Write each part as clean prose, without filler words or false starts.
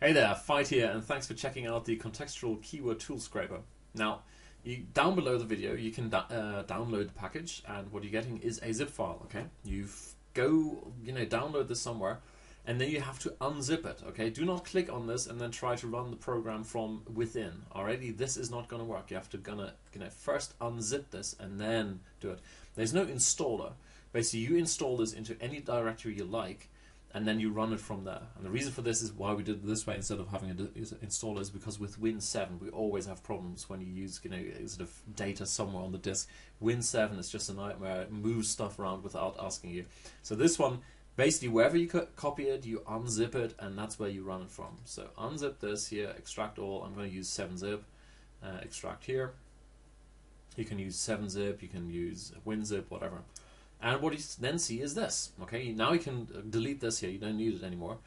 Hey there, Fight here, and thanks for checking out the contextual keyword tool scraper. Now, down below the video, you can download the package, and what you're getting is a zip file. Okay, download this somewhere, and then you have to unzip it. Okay, do not click on this and then try to run the program from within. Already, this is not going to work. You have to first unzip this and then do it. There's no installer. Basically, you install this into any directory you like, and then you run it from there. And the reason for this is why we did it this way instead of having an installer is because with Win 7 we always have problems when you use sort of data somewhere on the disk. Win 7 is just a nightmare. It moves stuff around without asking you. So this one, basically wherever you copy it, you unzip it, and that's where you run it from. So unzip this here, extract all. I'm going to use 7-zip, extract here. You can use 7-zip, you can use WinZip, whatever. And what you then see is this. Okay, now you can delete this here. You don't need it anymore.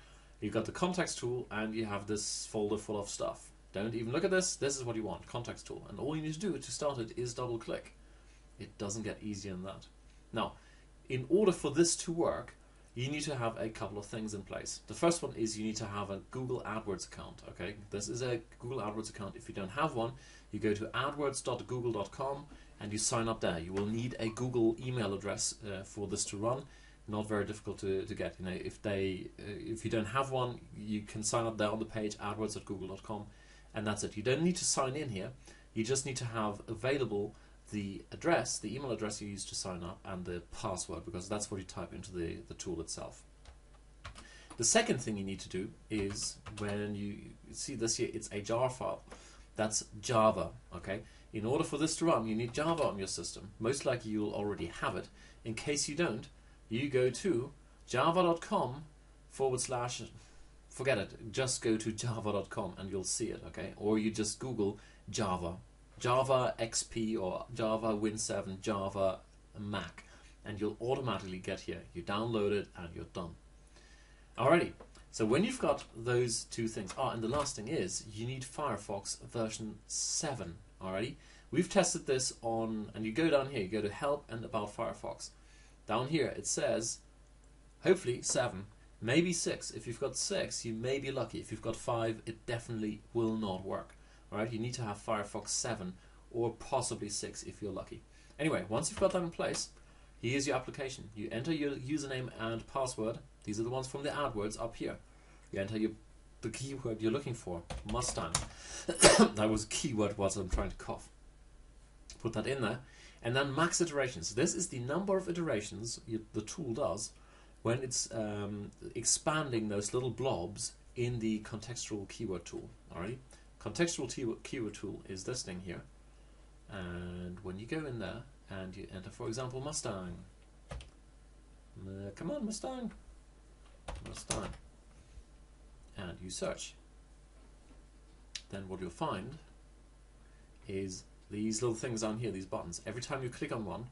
You've got the context tool, and you have this folder full of stuff. Don't even look at this. This is what you want, context tool. And all you need to do to start it is double click. It doesn't get easier than that. Now, in order for this to work, you need to have a couple of things in place. The first one is you need to have a Google AdWords account. Okay, this is a Google AdWords account. If you don't have one, you go to adwords.google.com and you sign up there. You will need a Google email address for this to run. Not very difficult to get. If you don't have one, you can sign up there on the page adwords.google.com, and that's it. You don't need to sign in here. You just need to have available the address, the email address you use to sign up, and the password, because that's what you type into the tool itself. The second thing you need to do is, when you see this here, it's a jar file. That's Java. Okay. In order for this to run, you need Java on your system. Most likely you'll already have it. In case you don't, you go to java.com / forget it, just go to java.com and you'll see it, okay? Or you just Google Java, Java XP or Java Win 7, Java Mac, and you'll automatically get here. You download it and you're done. Alrighty, so when you've got those two things, and the last thing is, you need Firefox version 7. Alrighty, we've tested this on, and you go down here, you go to Help and About Firefox. Down here it says, hopefully 7, maybe 6. If you've got 6, you may be lucky. If you've got 5, it definitely will not work. Alright, you need to have Firefox 7 or possibly 6 if you're lucky. Anyway, once you've got that in place, here's your application. You enter your username and password. These are the ones from the AdWords up here. You enter the keyword you're looking for, Mustang. That was a keyword whilst I'm trying to cough. Put that in there, and then max iterations. This is the number of iterations the tool does when it's expanding those little blobs in the contextual keyword tool. Alright, contextual keyword tool is this thing here, and when you go in there and you enter, for example, Mustang. Come on, Mustang. Mustang. And you search, then what you'll find is these little things down here, these buttons. Every time you click on one,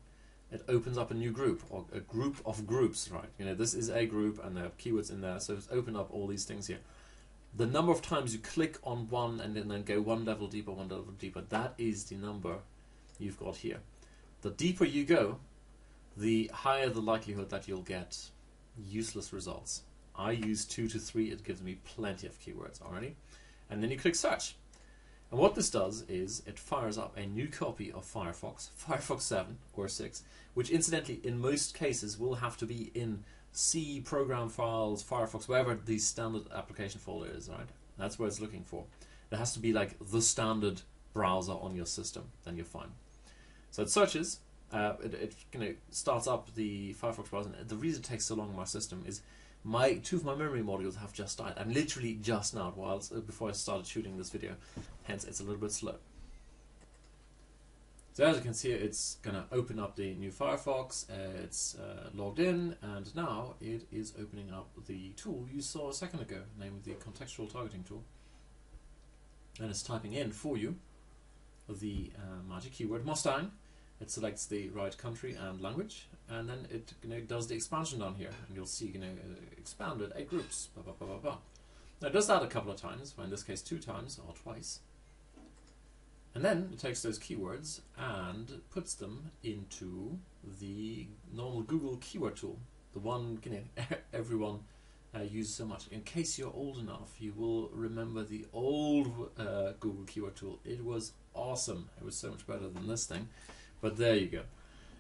it opens up a new group, or a group of groups, right? This is a group and there are keywords in there, so it's opened up all these things here. The number of times you click on one and then go one level deeper, that is the number you've got here. The deeper you go, the higher the likelihood that you'll get useless results. I use 2 to 3, it gives me plenty of keywords already. And then you click search. And what this does is it fires up a new copy of Firefox 7 or 6, which incidentally in most cases will have to be in C, program files, Firefox, wherever the standard application folder is, right? That's where it's looking for. It has to be like the standard browser on your system, then you're fine. So it searches, it starts up the Firefox browser. And the reason it takes so long on my system is two of my memory modules have just died, and literally just now, before I started shooting this video, hence it's a little bit slow. So as you can see, it's going to open up the new Firefox, it's logged in, and now it is opening up the tool you saw a second ago, namely the contextual targeting tool, and it's typing in for you the magic keyword Mustang. It selects the right country and language, and then it does the expansion down here, and you'll see expanded 8 groups. Blah, blah, blah, blah, blah. Now it does that a couple of times, or in this case 2 times or twice, and then it takes those keywords and puts them into the normal Google keyword tool, the one everyone use so much. In case you're old enough, you will remember the old Google keyword tool. It was awesome. It was so much better than this thing. But there you go.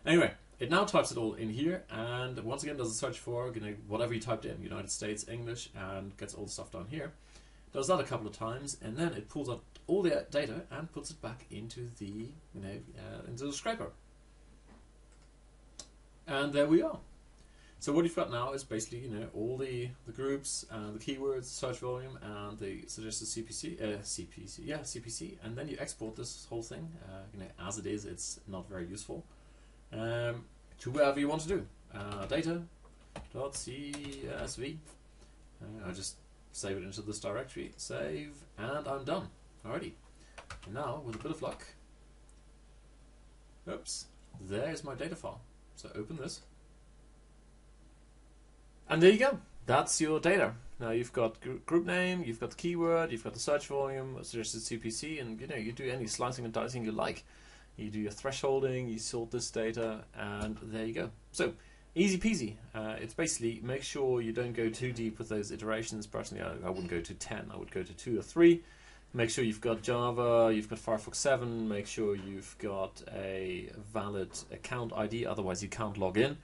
Anyway, it now types it all in here, and once again does a search for whatever you typed in, United States, English, and gets all the stuff down here. Does that a couple of times, and then it pulls out all the data and puts it back into the into the scraper. And there we are. So what you've got now is basically all the groups, the keywords, search volume, and the suggested CPC, and then you export this whole thing. As it is, it's not very useful. To wherever you want to do. Data.csv. I just save it into this directory, save, and I'm done. Alrighty. And now, with a bit of luck, oops, there's my data file. So open this. And there you go. That's your data. Now you've got group name, you've got the keyword, you've got the search volume, suggested CPC, and you do any slicing and dicing you like. You do your thresholding, you sort this data, and there you go. So, easy peasy. It's basically, make sure you don't go too deep with those iterations. Personally, I wouldn't go to 10. I would go to 2 or 3. Make sure you've got Java, you've got Firefox 7. Make sure you've got a valid account ID, otherwise you can't log in.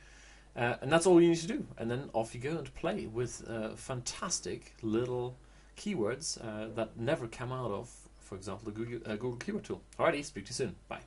And that's all you need to do. And then off you go and play with fantastic little keywords that never come out of, for example, the Google Keyword Tool. Alrighty, speak to you soon. Bye.